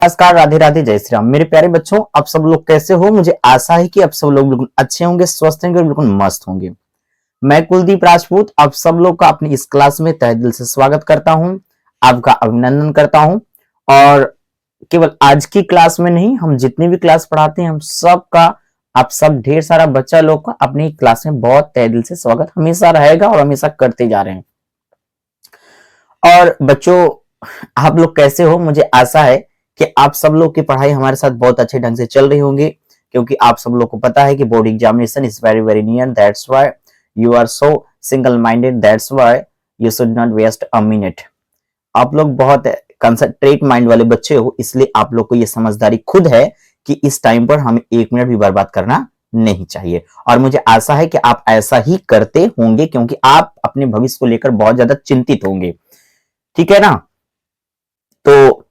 नमस्कार, राधे राधे, जय श्री राम। मेरे प्यारे बच्चों, आप सब लोग कैसे हो? मुझे आशा है कि आप सब लोग बिल्कुल अच्छे होंगे, स्वस्थ होंगे और बिल्कुल मस्त होंगे। मैं कुलदीप राजपूत आप सब लोग का अपनी इस क्लास में तहे दिल से स्वागत करता हूं, आपका अभिनंदन करता हूं। और केवल आज की क्लास में नहीं, हम जितनी भी क्लास पढ़ाते हैं हम सब का, आप सब ढेर सारा बच्चा लोग का अपनी क्लास में बहुत तहे दिल से स्वागत हमेशा रहेगा और हमेशा करते जा रहे हैं। और बच्चों, आप लोग कैसे हो? मुझे आशा है कि आप सब लोग की पढ़ाई हमारे साथ बहुत अच्छे ढंग से चल रही होंगी, क्योंकि आप सब लोग को पता है कि board examination is very very near. That's why you are so single minded, that's why you should not waste a minute. आप लोग बहुत कंसंट्रेट माइंड वाले बच्चे हो, इसलिए आप लोग को ये समझदारी खुद है कि इस टाइम पर हमें एक मिनट भी बर्बाद करना नहीं चाहिए। और मुझे आशा है कि आप ऐसा ही करते होंगे, क्योंकि आप अपने भविष्य को लेकर बहुत ज्यादा चिंतित होंगे। ठीक है ना? तो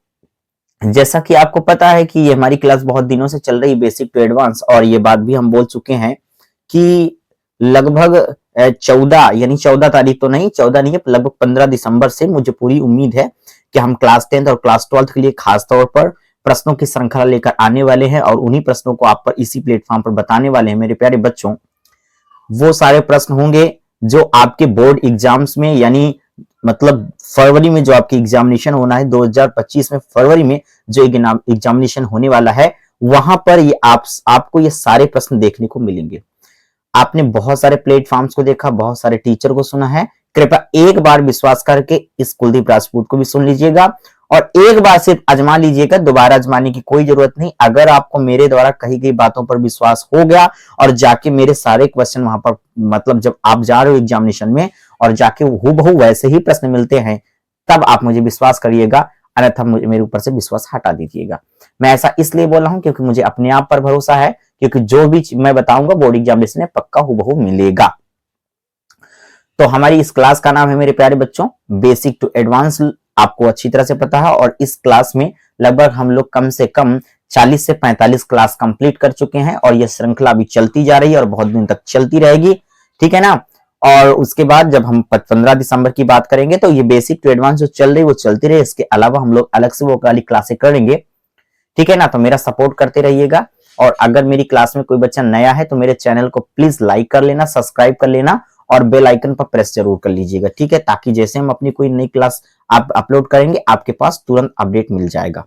जैसा कि आपको पता है कि ये हमारी क्लास बहुत दिनों से चल रही है, बेसिक टू एडवांस, और ये बात भी हम बोल चुके हैं कि लगभग 14 यानी 14 तारीख तो नहीं, 14 नहीं है, लगभग 15 दिसंबर से मुझे पूरी उम्मीद है कि हम क्लास 10th और क्लास 12th के लिए खास तौर पर प्रश्नों की श्रृंखला लेकर आने वाले हैं और उन्हीं प्रश्नों को आप पर इसी प्लेटफॉर्म पर बताने वाले हैं। मेरे प्यारे बच्चों, वो सारे प्रश्न होंगे जो आपके बोर्ड एग्जाम्स में, यानी मतलब फरवरी में जो आपकी एग्जामिनेशन होना है, 2025 में फरवरी में जो एग्जामिनेशन होने वाला है, वहां पर ये आपको ये सारे प्रश्न देखने को मिलेंगे। आपने बहुत सारे प्लेटफॉर्म्स को देखा, बहुत सारे टीचर को सुना है, कृपया एक बार विश्वास करके इस कुलदीप राजपूत को भी सुन लीजिएगा और एक बार सिर्फ आजमा लीजिएगा, दोबारा आजमाने की कोई जरूरत नहीं। अगर आपको मेरे द्वारा कही गई बातों पर विश्वास हो गया और जाके मेरे सारे क्वेश्चन वहां पर, मतलब जब आप जा रहे हो एग्जामिनेशन में और जाके हूबहू वैसे ही प्रश्न मिलते हैं, तब आप मुझे विश्वास करिएगा, अन्यथा मेरे ऊपर से विश्वास हटा दीजिएगा। मैं ऐसा इसलिए बोल रहा हूं क्योंकि मुझे अपने आप पर भरोसा है, क्योंकि जो भी मैं बताऊंगा बोर्ड एग्जामिनेशन में पक्का हूबहू मिलेगा। तो हमारी इस क्लास का नाम है मेरे प्यारे बच्चों बेसिक टू एडवांस, आपको अच्छी तरह से पता है। और इस क्लास में लगभग हम लोग कम से कम 40 से 45 क्लास कंप्लीट कर चुके हैं और यह श्रृंखला भी चलती जा रही है और बहुत दिन तक चलती रहेगी। ठीक है ना? और उसके बाद जब हम 15 दिसंबर की बात करेंगे तो ये बेसिक टू एडवांस जो चल रही है वो चलती रहे, इसके अलावा हम लोग अलग से वो वाली क्लासें करेंगे। ठीक है ना? तो मेरा सपोर्ट करते रहिएगा। और अगर मेरी क्लास में कोई बच्चा नया है तो मेरे चैनल को प्लीज लाइक कर लेना, सब्सक्राइब कर लेना और बेल आइकन पर प्रेस जरूर कर लीजिएगा। ठीक है? ताकि जैसे हम अपनी कोई नई क्लास आप अपलोड करेंगे आपके पास तुरंत अपडेट मिल जाएगा।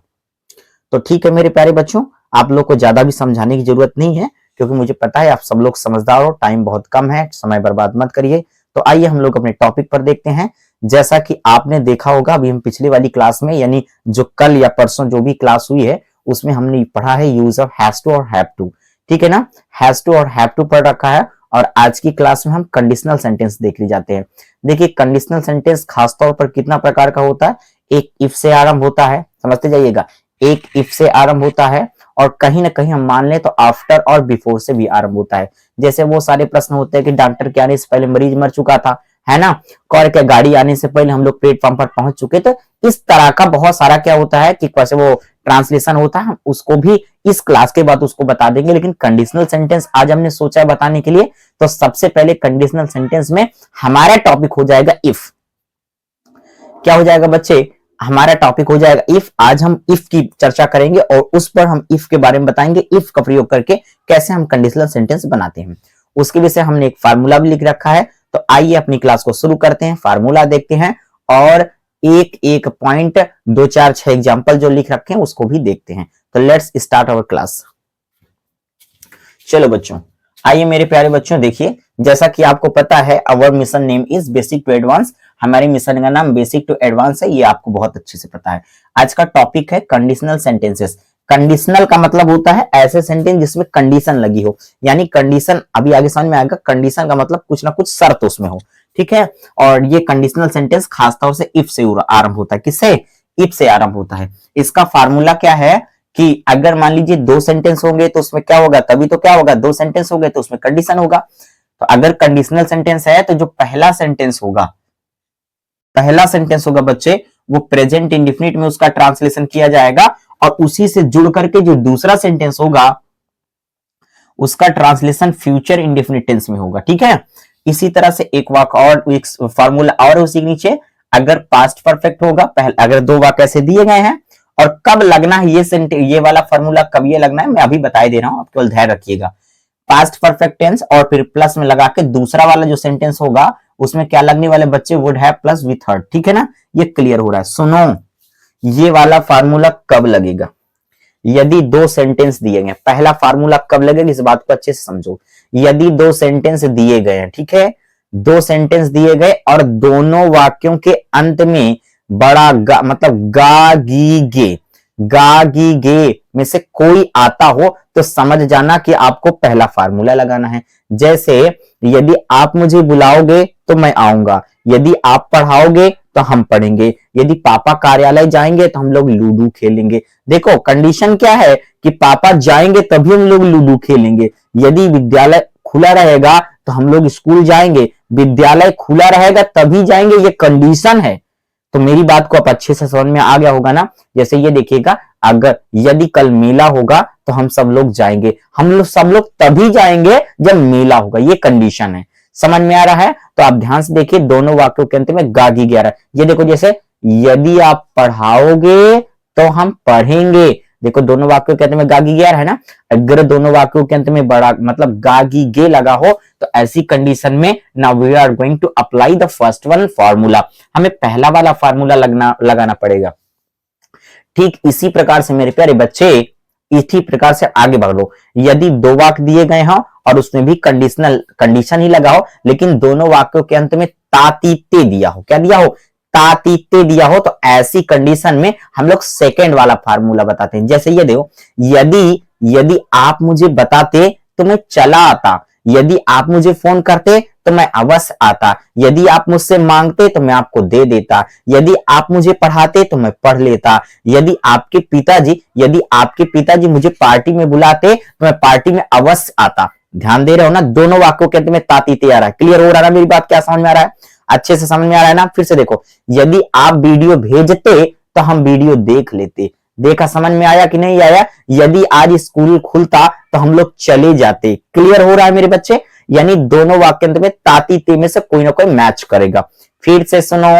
तो ठीक है मेरे प्यारे बच्चों, आप लोग को ज्यादा भी समझाने की जरूरत नहीं है, क्योंकि मुझे पता है आप सब लोग समझदार हो, टाइम बहुत कम है, समय बर्बाद मत करिए। तो आइए हम लोग अपने टॉपिक पर देखते हैं। जैसा कि आपने देखा होगा, अभी हम पिछली वाली क्लास में, यानी जो कल या परसों जो भी क्लास हुई है, उसमें हमने पढ़ा है यूज ऑफ हैज टू और हैव टू। ठीक है ना? हैज टू और हैव टू पढ़ रखा है और आज की क्लास में हम कंडीशनल सेंटेंस देख ले जाते हैं। देखिए, कंडीशनल सेंटेंस खासतौर पर कितना प्रकार का होता है। एक इफ से आरंभ होता है, समझते जाइएगा, एक इफ से आरंभ होता है और कहीं ना कहीं हम मान ले तो आफ्टर और बिफोर से भी आरंभ होता है। जैसे वो सारे प्रश्न होते हैं कि डॉक्टर के आने से पहले मरीज मर चुका था, है ना, और क्या गाड़ी आने से पहले हम लोग प्लेटफॉर्म पर पहुंच चुके। तो इस तरह का बहुत सारा क्या होता है कि कैसे वो ट्रांसलेशन होता है, उसको भी इस क्लास के बाद उसको बता देंगे। लेकिन कंडीशनल सेंटेंस आज हमने सोचा है बताने के लिए। तो सबसे पहले कंडीशनल सेंटेंस में हमारा टॉपिक हो जाएगा इफ। क्या हो जाएगा बच्चे? हमारा टॉपिक हो जाएगा इफ। आज हम इफ की चर्चा करेंगे और उस पर हम इफ के बारे में बताएंगे, इफ का प्रयोग करके कैसे हम कंडीशनल सेंटेंस बनाते हैं। उसके विषय हमने एक फार्मूला भी लिख रखा है। तो आइए अपनी क्लास को शुरू करते हैं, फार्मूला देखते हैं और एक एक पॉइंट, 2 4 6 एग्जाम्पल जो लिख रखे हैं उसको भी देखते हैं। तो लेट्स स्टार्ट आवर क्लास। चलो बच्चों, आइए मेरे प्यारे बच्चों, देखिए जैसा कि आपको पता है our mission name is basic to advance. हमारे मिशन का नाम बेसिक टू एडवांस है, ये आपको बहुत अच्छे से पता है। आज का टॉपिक है कंडीशनल सेंटेंसेस। कंडीशनल का मतलब होता है ऐसे सेंटेंस जिसमें कंडीशन लगी हो, यानी कंडीशन अभी आगे समझ में आएगा। कंडीशन का मतलब कुछ ना कुछ शर्त उसमें हो। ठीक है? और ये कंडीशनल सेंटेंस खासतौर से इफ से आरंभ होता है। किससे? इफ से आरंभ होता है। इसका फार्मूला क्या है कि अगर मान लीजिए 2 सेंटेंस होंगे तो उसमें क्या होगा, तभी तो क्या होगा, 2 सेंटेंस हो गए तो उसमें कंडीशन होगा। तो अगर कंडीशनल सेंटेंस है तो जो पहला सेंटेंस होगा बच्चे, वो प्रेजेंट इंडेफिनिट में उसका ट्रांसलेशन किया जाएगा और उसी से जुड़ करके जो दूसरा सेंटेंस होगा उसका ट्रांसलेशन फ्यूचर इंडेफिनिट टेंस में होगा। ठीक है? इसी तरह से एक वाक्य और, एक फार्मूला और उसी के नीचे, अगर पास्ट परफेक्ट होगा, पहले अगर 2 वाक्य ऐसे दिए गए हैं और कब लगना है ये वाला फॉर्मूला कब ये लगना है मैं अभी बताई दे रहा हूं, आप केवल ध्यान रखिएगा। पास्ट परफेक्ट टेंस और फिर प्लस में लगा के दूसरा वाला जो सेंटेंस होगा उसमें क्या लगने वाले बच्चे, would have plus with heard, ठीक है ना। ये क्लियर हो रहा है। सुनो, ये वाला फार्मूला कब लगेगा, यदि दो सेंटेंस दिए गए। पहला फार्मूला कब लगेगा इस बात को अच्छे से समझो। यदि दो सेंटेंस दिए गए हैं, ठीक है, दो सेंटेंस दिए गए और दोनों वाक्यों के अंत में बड़ा गा मतलब गा गी गे में से कोई आता हो तो समझ जाना कि आपको पहला फार्मूला लगाना है। जैसे यदि आप मुझे बुलाओगे तो मैं आऊंगा, यदि आप पढ़ाओगे तो हम पढ़ेंगे, यदि पापा कार्यालय जाएंगे तो हम लोग लूडो खेलेंगे। देखो कंडीशन क्या है कि पापा जाएंगे तभी हम लोग लूडो खेलेंगे, यदि विद्यालय खुला रहेगा तो हम लोग स्कूल जाएंगे, विद्यालय खुला रहेगा तभी जाएंगे, ये कंडीशन है। तो मेरी बात को आप अच्छे से समझ में आ गया होगा ना। जैसे ये देखिएगा, अगर यदि कल मेला होगा तो हम सब लोग जाएंगे, हम लोग सब लोग तभी जाएंगे जब मेला होगा, ये कंडीशन है। समझ में आ रहा है? तो आप ध्यान से देखिए, दोनों वाक्यों के अंत में गागी गया रहा है। ये देखो, जैसे यदि आप पढ़ाओगे तो हम पढ़ेंगे, देखो दोनों वाक्यों के अंत में गागी गया है ना। अगर दोनों वाक्यों के अंत में बड़ा मतलब गागी गे लगा हो तो ऐसी कंडीशन में now we are going to apply the first one formula, हमें पहला वाला फार्मूला लगाना पड़ेगा। ठीक इसी प्रकार से मेरे प्यारे बच्चे, इसी प्रकार से आगे बढ़ लो। यदि दो वाक्य दिए गए हों और उसमें भी कंडीशन ही लगा हो, लेकिन दोनों वाक्यों के अंत में तातीते दिया हो, क्या दिया हो, तातीते दिया हो, तो ऐसी कंडीशन में हम लोग सेकेंड वाला फार्मूला बताते हैं। जैसे ये देखो, यदि आप मुझे बताते तो मैं चला आता, यदि आप मुझे फोन करते तो मैं अवश्य आता, यदि आप मुझसे मांगते तो मैं आपको दे देता, यदि आप मुझे पढ़ाते तो मैं पढ़ लेता, यदि आपके पिताजी मुझे पार्टी में बुलाते तो मैं पार्टी में अवश्य आता। ध्यान दे रहे हो ना, दोनों वाक्यों के अंत में तातीते आ रहा है। क्लियर हो रहा है मेरी बात? क्या समझ में आ रहा है? अच्छे से समझ में आ रहा है ना? फिर से देखो, यदि आप वीडियो भेजते तो हम वीडियो देख लेते, देखा समझ में आया कि नहीं आया? यदि आज स्कूल खुलता तो हम लोग चले जाते। क्लियर हो रहा है मेरे बच्चे? यानी दोनों वाक्यांत में तातीते में से कोई ना कोई मैच करेगा। फिर से सुनो,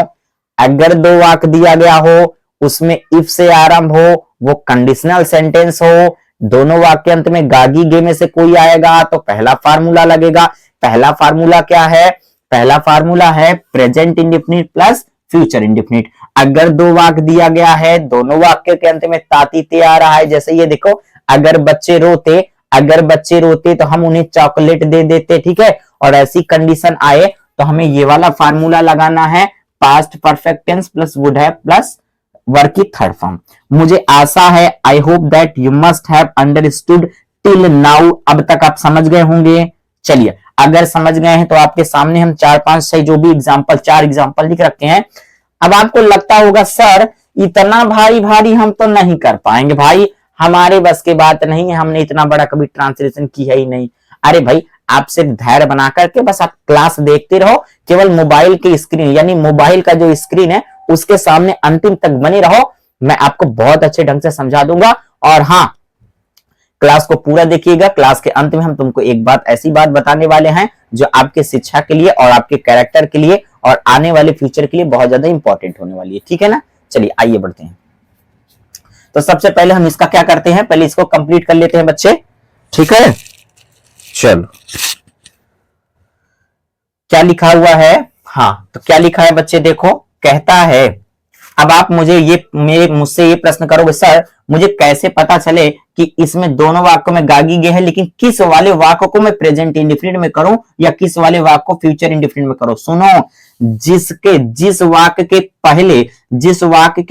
अगर दो वाक्य दिया गया हो, उसमें इफ से आरंभ हो, वो कंडीशनल सेंटेंस हो, दोनों वाक्यांत में गागी गे में से कोई आएगा तो पहला फार्मूला लगेगा। पहला फार्मूला क्या है? पहला फार्मूला है present indefinite plus future indefinite. अगर दो वाक्य दिया गया है, दोनों वाक्य के अंत में तातीते आ रहा है, जैसे ये देखो, अगर बच्चे रोते तो हम उन्हें चॉकलेट दे देते, ठीक है। और ऐसी कंडीशन आए तो हमें ये वाला फार्मूला लगाना है, past perfect tens plus would have plus verb की थर्ड फॉर्म। मुझे आशा है, I hope that you must have understood till now. अब तक आप समझ गए होंगे। चलिए, अगर समझ गए हैं तो आपके सामने हम 4-5-6 जो भी एग्जाम्पल, 4 एग्जाम्पल लिख रखे हैं। अब आपको लगता होगा सर इतना भारी हम तो नहीं कर पाएंगे, भाई हमारे बस की बात नहीं है, हमने इतना बड़ा कभी ट्रांसलेशन किया ही नहीं। अरे भाई, आप सिर्फ धैर्य बना करके बस आप क्लास देखते रहो, केवल मोबाइल की स्क्रीन यानी मोबाइल का जो स्क्रीन है उसके सामने अंतिम तक बने रहो, मैं आपको बहुत अच्छे ढंग से समझा दूंगा। और हाँ, क्लास को पूरा देखिएगा। क्लास के अंत में हम तुमको एक बात, ऐसी बात बताने वाले हैं जो आपके शिक्षा के लिए और आपके कैरेक्टर के लिए और आने वाले फ्यूचर के लिए बहुत ज्यादा इंपॉर्टेंट होने वाली है, ठीक है ना। चलिए आइए बढ़ते हैं। तो सबसे पहले हम इसका क्या करते हैं, पहले इसको कंप्लीट कर लेते हैं बच्चे, ठीक है। चलो, क्या लिखा हुआ है? हाँ, तो क्या लिखा है बच्चे, देखो, कहता है। अब आप मुझसे ये प्रश्न करोगे, सर मुझे कैसे पता चले कि इसमें दोनों वाक्यों में गागी गे है, लेकिन किस वाले वाक्य को मैं प्रेजेंट इंडेफिनिट में करूं या किस वाले वाक्य को फ्यूचर इंडेफिनिट में करूं? सुनो, जिस वाक्य के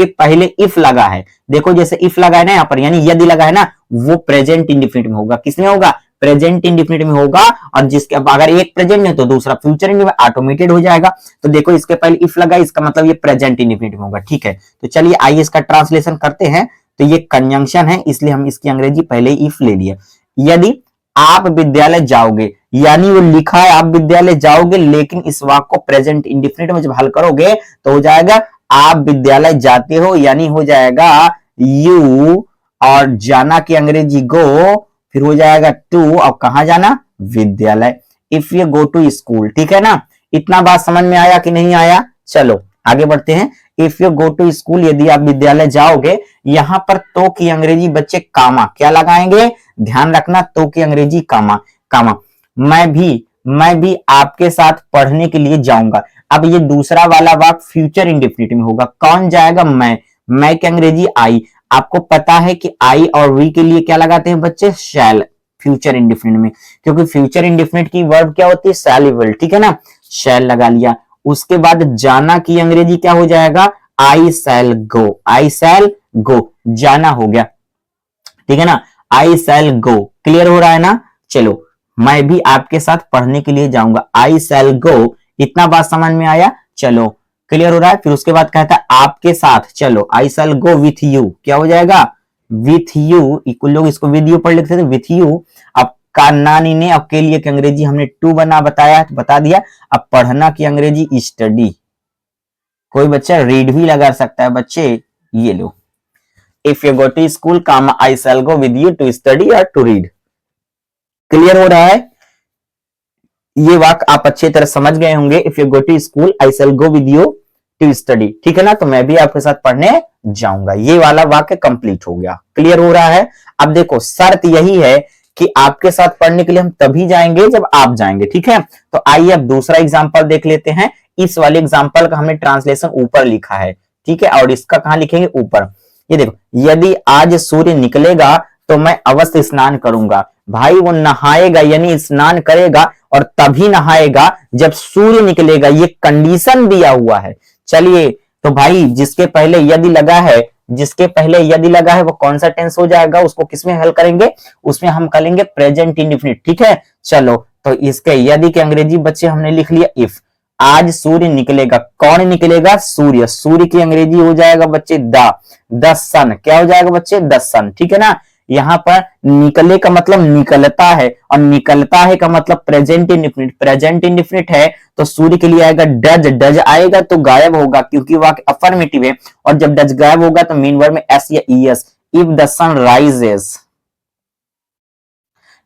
पहले इफ लगा है, देखो जैसे इफ लगा है ना यहाँ पर, यानी यदि लगा है ना, वो प्रेजेंट इंडेफिनिट में होगा। किसमें होगा? प्रेजेंट इंडेफिनिट में होगा। और जिसके अगर एक प्रेजेंट है तो दूसरा फ्यूचर इंडेफिनिट में ऑटोमेटेड हो जाएगा। तो देखो इसके पहले इफ लगा, इसका मतलब ये प्रेजेंट इंडेफिनिट में होगा, ठीक है। तो चलिए आइए इसका ट्रांसलेशन करते हैं। तो ये कंजंक्शन है, इसलिए हम इसकी अंग्रेजी पहले इफ ले लिया। यदि आप विद्यालय जाओगे, यानी वो लिखा है आप विद्यालय जाओगे, लेकिन इस वाक्य को प्रेजेंट इंडेफिनिट में जब हल करोगे तो हो जाएगा आप विद्यालय जाते हो, यानी हो जाएगा यू, और जाना की अंग्रेजी गो, फिर हो जाएगा टू, और कहां जाना? विद्यालय। If you go to school, ठीक है ना। इतना बात समझ में आया कि नहीं आया? चलो आगे बढ़ते हैं। If you go to school, यदि आप विद्यालय जाओगे, यहां पर तो की अंग्रेजी बच्चे कामा क्या लगाएंगे, ध्यान रखना, तो की अंग्रेजी कामा कामा। मैं भी आपके साथ पढ़ने के लिए जाऊंगा। अब ये दूसरा वाला वाक्य फ्यूचर इंडेफिनिट में होगा। कौन जाएगा, मैं की अंग्रेजी आई। आपको पता है कि आई और वी के लिए क्या लगाते हैं बच्चे, शैल, फ्यूचर इंडेफिनिट में, क्योंकि फ्यूचर इंडेफिनिट की वर्ब क्या होती है, शैल विल, ठीक है ना, शैल लगा लिया। उसके बाद जाना की अंग्रेजी क्या हो जाएगा, आई शैल गो, आई शैल गो, जाना हो गया, ठीक है ना, आई शैल गो। क्लियर हो रहा है ना। चलो, मैं भी आपके साथ पढ़ने के लिए जाऊंगा, आई शैल गो, इतना बात समझ में आया। चलो, क्लियर हो रहा है। फिर उसके बाद कहता है आपके साथ, चलो, आई शैल गो विथ यू, क्या हो जाएगा, विथ यू। कुछ लोग इसको विद यू पढ़ लिखते थे, विथ यू। अब कानानी ने अब के लिए की अंग्रेजी हमने टू बताया, तो बता दिया। अब पढ़ना की अंग्रेजी स्टडी, कोई बच्चा रीड भी लगा सकता है बच्चे, ये लो। If you go to school, comma I shall go with you to study और टू रीड। क्लियर हो रहा है। ये वाक्य आप अच्छी तरह समझ गए होंगे। If you go to school, I shall go with you to study, ठीक है ना, तो मैं भी आपके साथ पढ़ने जाऊंगा। ये वाला वाक्य कंप्लीट हो गया। क्लियर हो रहा है। अब देखो, शर्त यही है कि आपके साथ पढ़ने के लिए हम तभी जाएंगे जब आप जाएंगे, ठीक है। तो आइए अब दूसरा एग्जांपल देख लेते हैं। इस वाले एग्जांपल का हमने ट्रांसलेशन ऊपर लिखा है, ठीक है, और इसका कहां लिखेंगे, ऊपर। ये देखो, यदि आज सूर्य निकलेगा तो मैं अवश्य स्नान करूंगा। भाई वो नहाएगा यानी स्नान करेगा, और तभी नहाएगा जब सूर्य निकलेगा, ये कंडीशन दिया हुआ है। चलिए, तो भाई जिसके पहले यदि लगा है, जिसके पहले यदि लगा है वो कौन सा टेंस हो जाएगा, उसको किसमें हल करेंगे, उसमें हम करेंगे प्रेजेंट इंडेफिनिट, ठीक है। चलो, तो इसके यदि के अंग्रेजी बच्चे हमने लिख लिया इफ। आज सूर्य निकलेगा, कौन निकलेगा, सूर्य। सूर्य की अंग्रेजी हो जाएगा बच्चे द सन, क्या हो जाएगा बच्चे, द सन, ठीक है ना। यहां पर निकले का मतलब निकलता है, और निकलता है का मतलब प्रेजेंट इंडेफिनिट। प्रेजेंट इंडेफिनिट है तो सूर्य के लिए आएगा डज, डज आएगा तो गायब होगा, क्योंकि वाक्य अफर्मेटिव है, और जब डज गायब होगा तो मेन वर्ब में एस या E S. If the sun rises,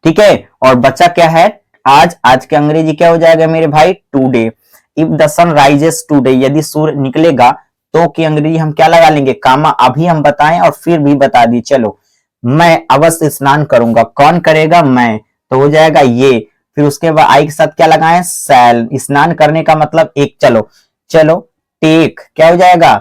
ठीक है। और बचा क्या है, आज। आज के अंग्रेजी क्या हो जाएगा मेरे भाई, today. If the sun rises today, यदि सूर्य निकलेगा तो की अंग्रेजी हम क्या लगा लेंगे, कामा। अभी हम बताएं और फिर भी बता दी। चलो, मैं अवश्य स्नान करूंगा, कौन करेगा, मैं, तो हो जाएगा ये। फिर उसके बाद आई के साथ क्या लगाएं, शैल। स्नान करने का मतलब एक, चलो चलो, टेक, क्या हो जाएगा,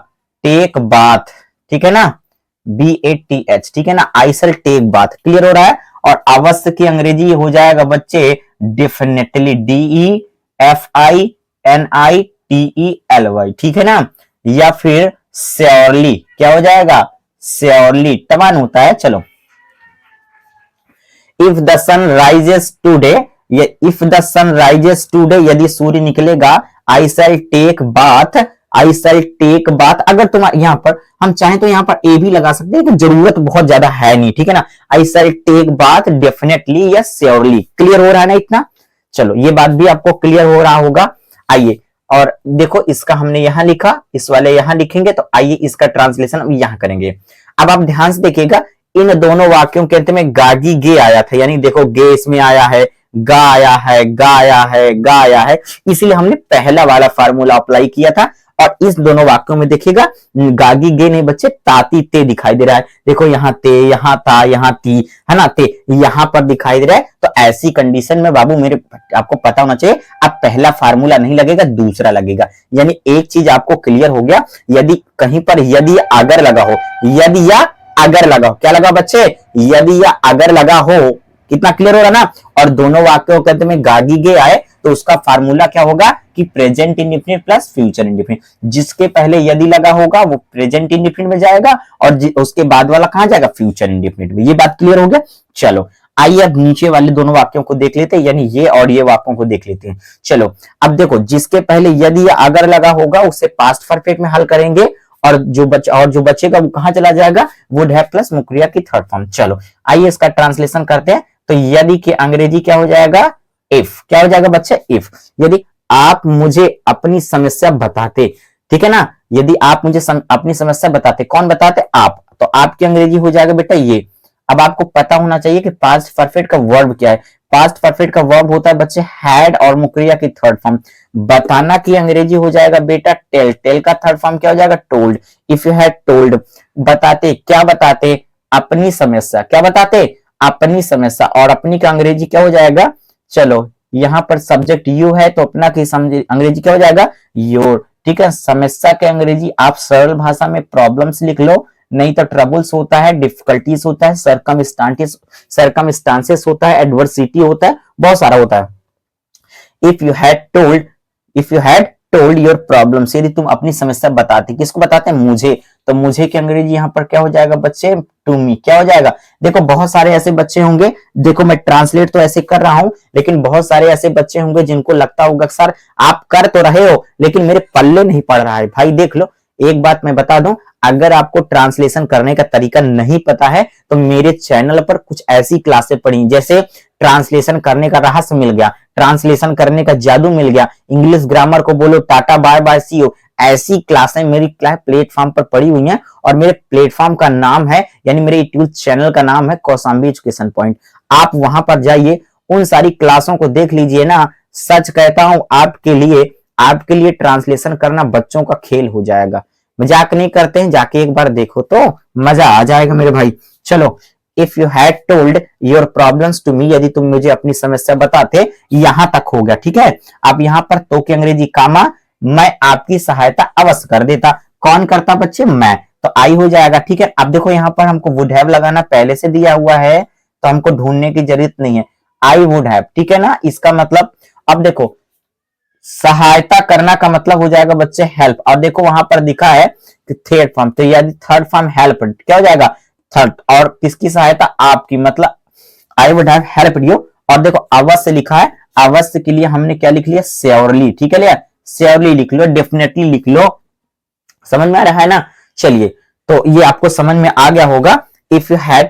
टेक बाथ, ठीक है ना, BATH, ठीक है ना, आई शैल टेक बाथ। क्लियर हो रहा है। और अवश्य की अंग्रेजी हो जाएगा बच्चे डेफिनेटली, DEFINITELY, ठीक है ना, या फिर श्योरली, क्या हो जाएगा, श्योरली, टमान होता है। चलो, if the sun rises today, if the sun rises today, यदि सूर्य निकलेगा, I shall take bath, I shall take bath. अगर तुम यहां पर हम चाहें तो यहां पर ए भी लगा सकते हैं, तो जरूरत बहुत ज्यादा है नहीं, ठीक है ना। आई शैल टेक बाथ डेफिनेटली या श्योरली। क्लियर हो रहा है ना इतना। चलो, ये बात भी आपको क्लियर हो रहा होगा। आइए, और देखो, इसका हमने यहां लिखा, इस वाले यहां लिखेंगे, तो आइए इसका ट्रांसलेशन हम यहां करेंगे। अब आप ध्यान से देखिएगा, इन दोनों वाक्यों के अंत में गागी गे आया था, यानी देखो गे इसमें आया है, गा आया है, गा आया है, गा आया है, इसलिए हमने पहला वाला फार्मूला अप्लाई किया था। और इस दोनों वाक्यों में देखिएगा, गागी गे नहीं बच्चे, ताती ते दिखाई दे रहा है। देखो, यहाँ ते, यहाँ ता, यहाँ ती, है ना, ते यहाँ पर दिखाई दे रहा है। तो ऐसी कंडीशन में बाबू मेरे, आपको पता होना चाहिए, अब पहला फार्मूला नहीं लगेगा, दूसरा लगेगा। यानी एक चीज आपको क्लियर हो गया, यदि कहीं पर यदि अगर लगा हो, यदि या अगर लगा हो, क्या लगा बच्चे, यदि या अगर लगा हो, कितना क्लियर हो रहा ना। और दोनों वाक्यों के अंत में गागी गे आए तो उसका फार्मूला क्या होगा कि present indefinite plus future indefinite. जिसके पहले यदि लगा होगा वो प्रेजेंट इंडेफिनिट में जाएगा, और उसके बाद वाला कहां जाएगा, फ्यूचर इंडेफिनिट में। ये बात क्लियर हो गया। चलो, आइए अब नीचे वाले दोनों वाक्यों को देख लेते हैं, यानी ये और ये वाक्यों को देख लेते हैं। चलो, अब देखो, जिसके पहले यदि या अगर लगा होगा उसे पास्ट परफेक्ट में हल करेंगे, और जो बचेगा वो कहां चला जाएगा, वुड हैव प्लस मुक्रिया की थर्ड फॉर्म। चलो, आइए इसका ट्रांसलेशन करते हैं। तो यदि की अंग्रेजी क्या हो जाएगा, इफ। क्या हो जाएगा बच्चे, इफ। यदि आप मुझे अपनी समस्या बताते, ठीक है ना, यदि आप मुझे अपनी समस्या बताते, कौन बताते, आप, तो आपकी अंग्रेजी हो जाएगा बेटा ये, अब आपको पता होना चाहिए कि पास्ट परफेक्ट का वर्ब क्या है। पास्ट परफेक्ट का वर्ब होता है बच्चे हैड और मुक्रिया की थर्ड फॉर्म। बताना की अंग्रेजी हो जाएगा बेटा टेल। टेल का थर्ड फॉर्म क्या हो जाएगा told. If you had told, बताते क्या बताते, अपनी समस्या। क्या बताते, अपनी समस्या। और अपनी का अंग्रेजी क्या हो जाएगा, चलो यहां पर सब्जेक्ट यू है तो अपना की अंग्रेजी क्या हो जाएगा योर। ठीक है, समस्या के अंग्रेजी आप सरल भाषा में प्रॉब्लम्स लिख लो, नहीं तो ट्रबल्स होता है, डिफिकल्टीज होता है, सरकमस्टांसेस होता है, एडवर्सिटी होता है, बहुत सारा होता है। If you had told, if you had told your problems, यदि तुम अपनी समस्या बताती, किसको बताते हैं, मुझे, तो मुझे की अंग्रेजी यहां पर क्या हो जाएगा बच्चे, टू मी। क्या हो जाएगा, देखो बहुत सारे ऐसे बच्चे होंगे, देखो मैं ट्रांसलेट तो ऐसे कर रहा हूं, लेकिन बहुत सारे ऐसे बच्चे होंगे जिनको लगता होगा सर आप कर तो रहे हो लेकिन मेरे पल्ले नहीं पड़ रहा है। भाई देख लो, एक बात मैं बता दूं, अगर आपको ट्रांसलेशन करने का तरीका नहीं पता है तो मेरे चैनल पर कुछ ऐसी क्लासें पढ़ी, जैसे ट्रांसलेशन करने का रहस्य मिल गया, ट्रांसलेशन करने का जादू मिल गया, इंग्लिश ग्रामर को बोलो tata bye bye see you, ऐसी क्लासें मेरी प्लेटफॉर्म पर पड़ी हुई हैं। और मेरे प्लेटफॉर्म का नाम है, यानी मेरे यूट्यूब चैनल का नाम है कौशाम्बी एजुकेशन पॉइंट। आप वहां पर जाइए, उन सारी क्लासों को देख लीजिए ना। सच कहता हूं आपके लिए ट्रांसलेशन करना बच्चों का खेल हो जाएगा। मजाक नहीं करते हैं, जाके एक बार देखो तो मजा आ जाएगा मेरे भाई। चलो, if you had told your problems to me, यदि तुम मुझे अपनी समस्या बताते, यहां तक हो गया। ठीक है, अब यहां पर तो की अंग्रेजी कामा, मैं आपकी सहायता अवश्य कर देता। कौन करता बच्चे, मैं, तो आई हो जाएगा। ठीक है, अब देखो यहां पर हमको वुड हैव लगाना पहले से दिया हुआ है तो हमको ढूंढने की जरूरत नहीं है, आई वुड हैव। ठीक है ना, इसका मतलब अब देखो सहायता करना का मतलब हो जाएगा बच्चे हेल्प। और देखो वहां पर दिखा है कि थर्ड फॉर्म, तो यदि थर्ड फॉर्म हेल्प क्या हो जाएगा थर्ड, और किसकी सहायता, आपकी, मतलब आई वुड हैव हेल्प्ड यू। और देखो अवश्य लिखा है, अवश्य के लिए हमने क्या लिख लिया, श्योरली। ठीक है, लिया श्योरली लिख लो, डेफिनेटली लिख लो, समझ में आ रहा है ना। चलिए, तो ये आपको समझ में आ गया होगा। If you had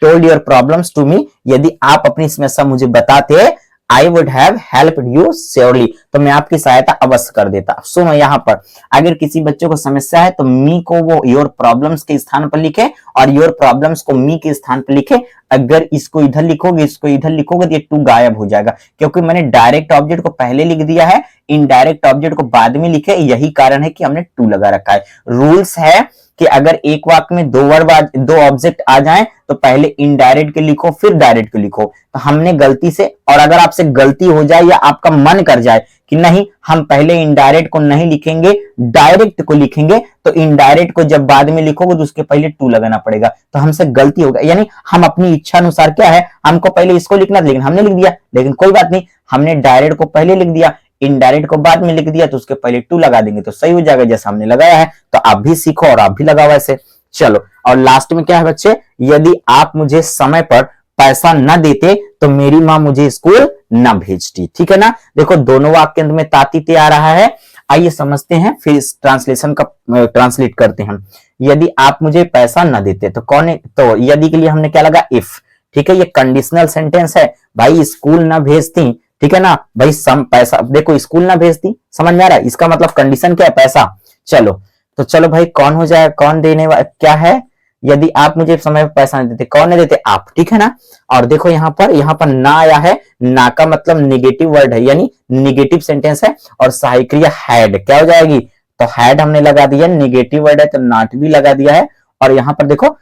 told your problems to me, यदि आप अपनी समस्या मुझे बताते, I would have helped you surely, तो मैं आपकी सहायता अवश्य कर देता। सुनो यहां पर, अगर किसी बच्चे को समस्या है तो मी को वो योर प्रॉब्लम्स के स्थान पर लिखे और योर प्रॉब्लम्स को मी के स्थान पर लिखे। अगर इसको इधर लिखोगे, इसको इधर लिखोगे तो ये टू गायब हो जाएगा, क्योंकि मैंने डायरेक्ट ऑब्जेक्ट को पहले लिख दिया है, इनडायरेक्ट ऑब्जेक्ट को बाद में लिखे, यही कारण है कि हमने टू लगा रखा है। रूल्स है कि अगर एक वाक्य में दो ऑब्जेक्ट आ जाएं तो पहले इनडायरेक्ट के लिखो फिर डायरेक्ट के लिखो। तो हमने गलती से, और अगर आपसे गलती हो जाए या आपका मन कर जाए कि नहीं हम पहले इनडायरेक्ट को नहीं लिखेंगे डायरेक्ट को लिखेंगे, तो इनडायरेक्ट को जब बाद में लिखोगे तो उसके पहले टू लगाना पड़ेगा, तो हमसे गलती होगा। यानी हम अपनी इच्छा अनुसार क्या है, हमको पहले इसको लिखना था लेकिन हमने लिख दिया, लेकिन कोई बात नहीं, हमने डायरेक्ट को पहले लिख दिया, इनडायरेक्ट को बाद में लिख दिया, तो उसके पहले टू लगा देंगे तो सही हो जाएगा जैसा हमने लगाया है। तो आप भी सीखो और आप भी लगाओ ऐसे। चलो, और लास्ट में क्या है बच्चे, यदि आप मुझे समय पर पैसा न देते तो मेरी मां मुझे स्कूल न भेजती। ठीक है ना, देखो दोनों वाक्य में तातीते आ रहा है। आइए समझते हैं, फिर इस ट्रांसलेशन का ट्रांसलेट करते हैं। यदि आप मुझे पैसा न देते तो कौन है, तो यदि के लिए हमने क्या लगा, इफ। ठीक है, ये कंडीशनल सेंटेंस है, भाई स्कूल न भेजती। ठीक है ना भाई, सम पैसा, देखो स्कूल ना भेजती, समझ में आ रहा है, इसका मतलब कंडीशन क्या है, पैसा। चलो, तो चलो भाई कौन हो जाए, कौन देने वाला क्या है, यदि आप मुझे समय पर पैसा नहीं देते, कौन नहीं देते, आप। ठीक है ना, और देखो यहां पर ना आया है, ना का मतलब निगेटिव वर्ड है, यानी निगेटिव सेंटेंस है, और सहायक क्रिया हैड क्या हो जाएगी, तो हैड हमने लगा दिया, निगेटिव वर्ड है तो नॉट भी लगा दिया है। और यहां पर देखो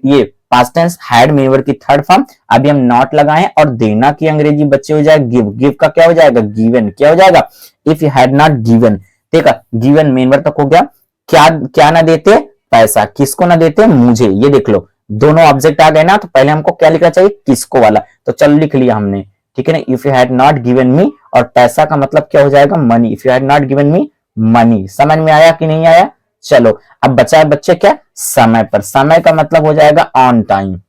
ये past tense had main word की थर्ड फॉर्म, अभी हम नॉट लगाए, और देना की अंग्रेजी बच्चे हो जाएगा गिव, गिव का क्या हो जाएगा, गिवन। क्या हो जाएगा, if you had not given, देखा गिवन मेन वर्ड तक हो गया। क्या क्या ना देते, पैसा, किसको ना देते, मुझे। ये देख लो दोनों ऑब्जेक्ट आ गए ना, तो पहले हमको क्या लिखना चाहिए, किसको वाला, तो चल लिख लिया हमने। ठीक है ना, if you had not given मी, और पैसा का मतलब क्या हो जाएगा, money, if you had not given me money. समझ में आया कि नहीं आया। चलो, अब बचा है बच्चे क्या, समय पर, समय का मतलब हो जाएगा ऑन टाइम।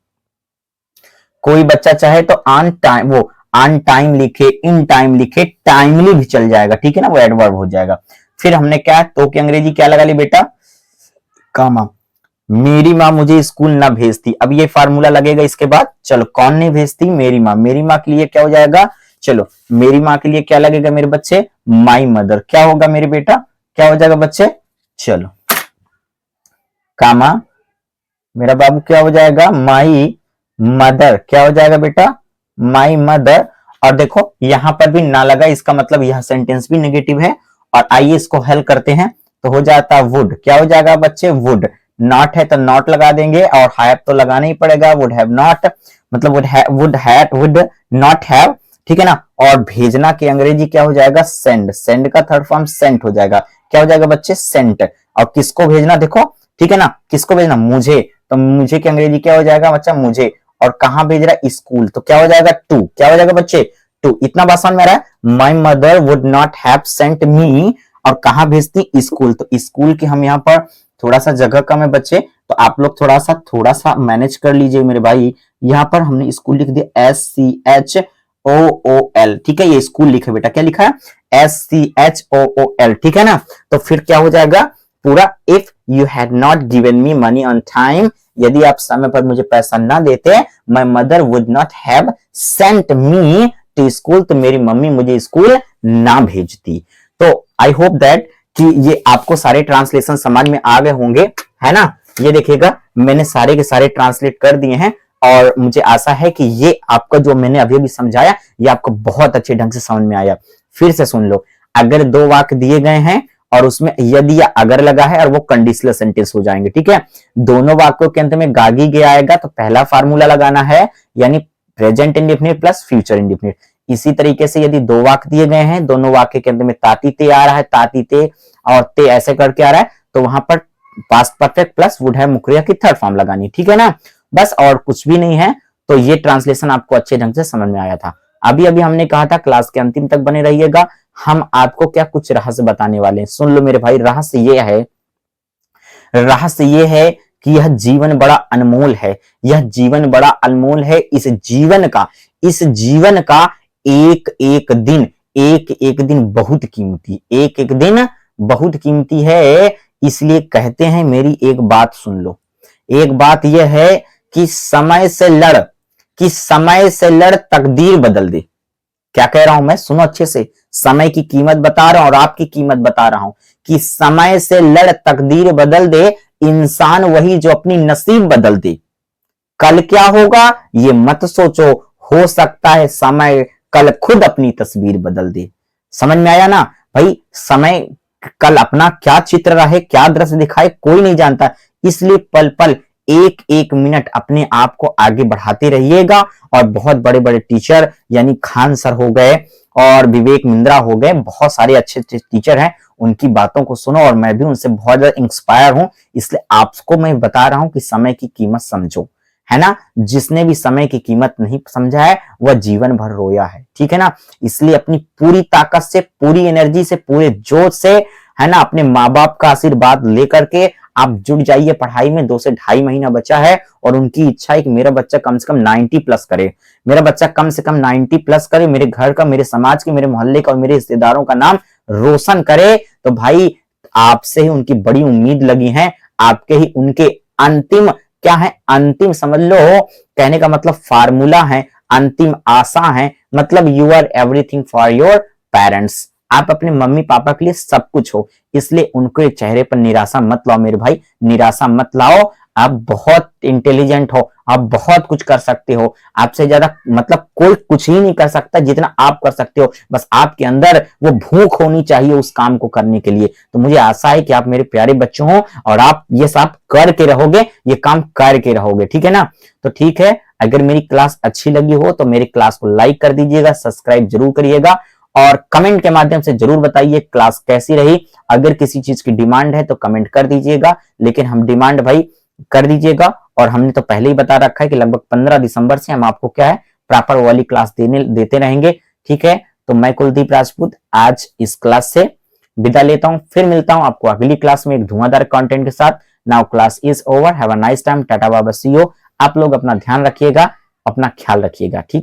कोई बच्चा चाहे तो ऑन टाइम, वो ऑन टाइम लिखे, इन टाइम लिखे, टाइमली भी चल जाएगा। ठीक है ना, वो एडवर्ब हो जाएगा। फिर हमने क्या, तो की अंग्रेजी क्या लगा ली बेटा, कामा, मेरी माँ मुझे स्कूल ना भेजती। अब ये फार्मूला लगेगा इसके बाद, चलो कौन नहीं भेजती, मेरी माँ। मेरी माँ के लिए क्या हो जाएगा, चलो मेरी माँ के लिए क्या लगेगा मेरे बच्चे, माई मदर। क्या होगा मेरे बेटा, क्या हो जाएगा बच्चे, चलो कामा मेरा बाबू क्या हो जाएगा, माई मदर, क्या हो जाएगा बेटा, माई मदर। और देखो यहां पर भी ना लगा, इसका मतलब यह सेंटेंस भी नेगेटिव है। और आइए इसको हल करते हैं, तो हो जाता वुड, क्या हो जाएगा बच्चे, वुड। नॉट है तो नॉट लगा देंगे, और हैव तो लगाना ही पड़ेगा, वुड हैव नॉट, मतलब वुड नॉट हैव, ठीक है ना। और भेजना की अंग्रेजी क्या हो जाएगा, सेंड, सेंड का थर्ड फॉर्म सेंट हो जाएगा, क्या हो जाएगा बच्चे, सेंट। और किसको भेजना देखो, ठीक है ना, किसको भेजना, मुझे, तो मुझे की अंग्रेजी क्या हो जाएगा बच्चा, मुझे। और कहां भेज रहा है, स्कूल, तो क्या हो जाएगा, टू, क्या हो जाएगा बच्चे, टू। इतना बात समझ में आ रहा है, माई mother would not have sent मी, और कहां भेजती, स्कूल, तो स्कूल की हम यहाँ पर थोड़ा सा जगह कम है बच्चे, तो आप लोग थोड़ा सा मैनेज कर लीजिए मेरे भाई। यहाँ पर हमने स्कूल लिख दिया SCHOOL, ठीक है, ये स्कूल लिखा बेटा, क्या लिखा है, SCHOOL, ठीक है ना। तो फिर क्या हो जाएगा पूरा, if you had not given me money on time, यदि आप समय पर मुझे पैसा ना देते, my mother would not have sent me to school, तो मेरी मम्मी मुझे स्कूल ना भेजती। तो आई होप दैट कि ये आपको सारे ट्रांसलेशन समझ में आ गए होंगे, है ना। ये देखिएगा मैंने सारे के सारे ट्रांसलेट कर दिए हैं, और मुझे आशा है कि ये आपका जो मैंने अभी अभी समझाया, ये आपको बहुत अच्छे ढंग से समझ में आया। फिर से सुन लो, अगर दो वाक्य दिए गए हैं और उसमें यदि या अगर लगा है, और वो कंडीशनल सेंटेंस हो जाएंगे, ठीक है। दोनों वाक्यों के अंत में गागी गे आएगा, तो पहला फार्मूला लगाना है, यानी present indefinite plus future indefinite. इसी तरीके से यदि दो वाक्य दिए गए हैं, दोनों वाक्य के अंत में ताती ते आ रहा है, ताती ते और ते ऐसे करके आ रहा है, तो वहां पर past perfect plus would have मुखरिया की थर्ड फॉर्म लगानी, ठीक है ना, बस, और कुछ भी नहीं है। तो ये ट्रांसलेशन आपको अच्छे ढंग से समझ में आया था। अभी अभी हमने कहा था क्लास के अंतिम तक बने रहिएगा, हम आपको क्या कुछ रहस्य बताने वाले हैं, सुन लो मेरे भाई। रहस्य ये है कि यह जीवन बड़ा अनमोल है, यह जीवन बड़ा अनमोल है। इस जीवन का एक एक दिन बहुत कीमती, एक एक दिन बहुत कीमती है। इसलिए कहते हैं, मेरी एक बात सुन लो, एक बात यह है कि समय से लड़ तकदीर बदल दे। क्या कह रहा हूं मैं, सुनो अच्छे से, समय की कीमत बता रहा हूं और आपकी कीमत बता रहा हूं कि समय से लड़ तकदीर बदल दे, इंसान वही जो अपनी नसीब बदल दे। कल क्या होगा ये मत सोचो, हो सकता है समय कल खुद अपनी तस्वीर बदल दे। समझ में आया ना भाई, समय कल अपना क्या चित्र रहे, क्या दृश्य दिखाए, कोई नहीं जानता। इसलिए पल पल एक एक मिनट अपने आप को आगे बढ़ाते रहिएगा। और बहुत बड़े बड़े टीचर यानी खान सर हो गए और विवेक मिंद्रा हो गए, बहुत सारे अच्छे अच्छे टीचर हैं, उनकी बातों को सुनो, और मैं भी उनसे बहुत ज्यादा इंस्पायर हूं। इसलिए आपको मैं बता रहा हूं कि समय की कीमत समझो, है ना। जिसने भी समय की कीमत नहीं समझा है वह जीवन भर रोया है, ठीक है ना। इसलिए अपनी पूरी ताकत से, पूरी एनर्जी से, पूरे जोश से, है ना, अपने माँ बाप का आशीर्वाद लेकर के आप जुट जाइए पढ़ाई में। 2 से ढाई महीना बचा है, और उनकी इच्छा है कि मेरा बच्चा कम से कम 90 प्लस करे, मेरा बच्चा कम से कम 90 प्लस करे, मेरे घर का, मेरे समाज के, मेरे मोहल्ले का और मेरे रिश्तेदारों का नाम रोशन करे। तो भाई आपसे ही उनकी बड़ी उम्मीद लगी है, आपके ही उनके अंतिम क्या है, अंतिम समझ लो, कहने का मतलब फार्मूला है, अंतिम आशा है, मतलब you are everything for your parents. आप अपने मम्मी पापा के लिए सब कुछ हो, इसलिए उनके चेहरे पर निराशा मत लाओ मेरे भाई, निराशा मत लाओ। आप बहुत इंटेलिजेंट हो, आप बहुत कुछ कर सकते हो, आपसे ज्यादा मतलब कोई कुछ ही नहीं कर सकता जितना आप कर सकते हो। बस आपके अंदर वो भूख होनी चाहिए उस काम को करने के लिए। तो मुझे आशा है कि आप मेरे प्यारे बच्चे हो और आप ये सब करके रहोगे, ये काम करके रहोगे, ठीक है ना। तो ठीक है, अगर मेरी क्लास अच्छी लगी हो तो मेरी क्लास को लाइक कर दीजिएगा, सब्सक्राइब जरूर करिएगा, और कमेंट के माध्यम से जरूर बताइए क्लास कैसी रही। अगर किसी चीज की डिमांड है तो कमेंट कर दीजिएगा, लेकिन हम डिमांड भाई कर दीजिएगा। और हमने तो पहले ही बता रखा है कि लगभग 15 दिसंबर से हम आपको क्या है, प्रॉपर वाली क्लास देते रहेंगे, ठीक है। तो मैं कुलदीप राजपूत आज इस क्लास से विदा लेता हूं, फिर मिलता हूं आपको अगली क्लास में एक धुआंधार कंटेंट के साथ। Now class is over, have a nice time, tata bye bye, see you. आप लोग अपना ध्यान रखिएगा, अपना ख्याल रखिएगा, ठीक है।